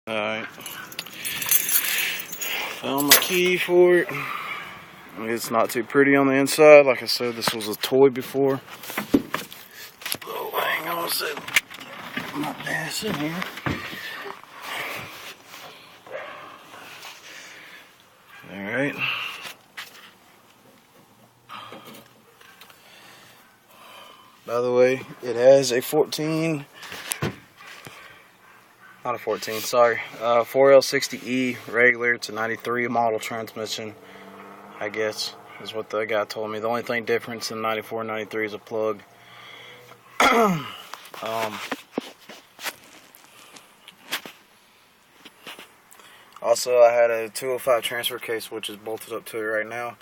Alright, found my key for it. It's not too pretty on the inside. Like I said, this was a toy before. Oh, hang on a second. My ass in here. Alright. By the way, it has a 4L60E regular. It's a 93 model transmission, I guess, is what the guy told me. The only thing difference in 94 and 93 is a plug. Also, I had a 205 transfer case, which is bolted up to it right now,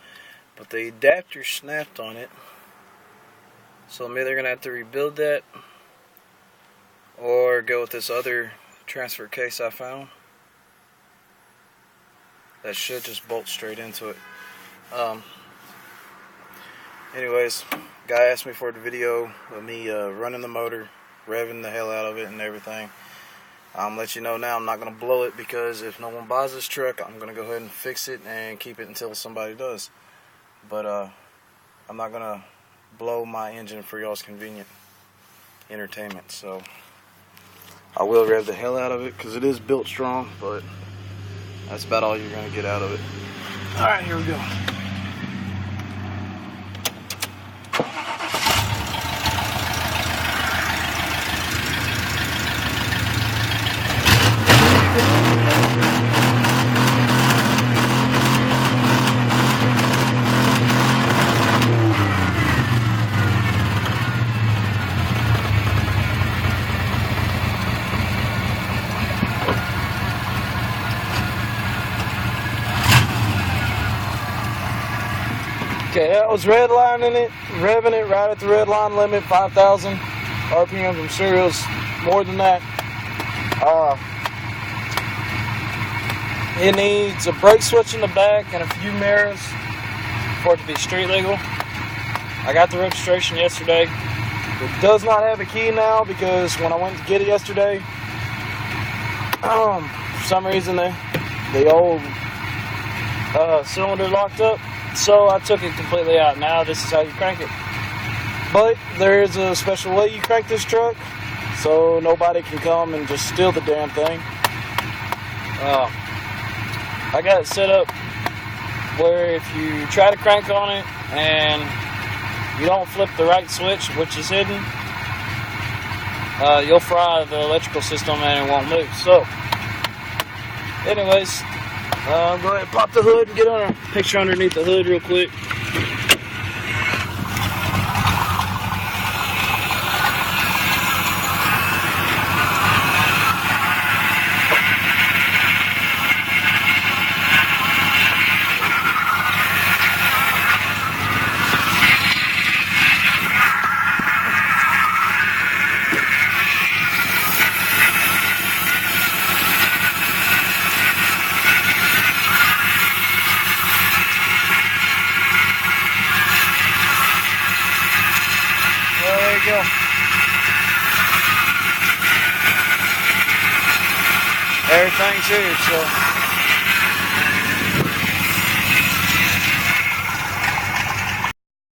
but the adapter snapped on it. So I'm either going to have to rebuild that or go with this other transfer case I found that should just bolt straight into it. Anyways, guy asked me for the video of me running the motor, revving the hell out of it and everything. I'm let you know now, I'm not going to blow it, because if no one buys this truck, I'm going to go ahead and fix it and keep it until somebody does. But I'm not going to blow my engine for y'all's convenient entertainment. So I will rev the hell out of it because it is built strong, but that's about all you're going to get out of it. Alright, here we go. Okay, that was redlining it, revving it right at the red line limit, 5,000 RPMs. I'm sure it was more than that. It needs a brake switch in the back and a few mirrors for it to be street legal. I got the registration yesterday. It does not have a key now, because when I went to get it yesterday, for some reason the old cylinder locked up. So I took it completely out. Now this is how you crank it. But there is a special way you crank this truck, so nobody can come and just steal the damn thing. I got it set up where if you try to crank on it and you don't flip the right switch, which is hidden, you'll fry the electrical system and it won't move. So anyways, go ahead and pop the hood and get on a picture underneath the hood real quick. There you go. Everything's here, so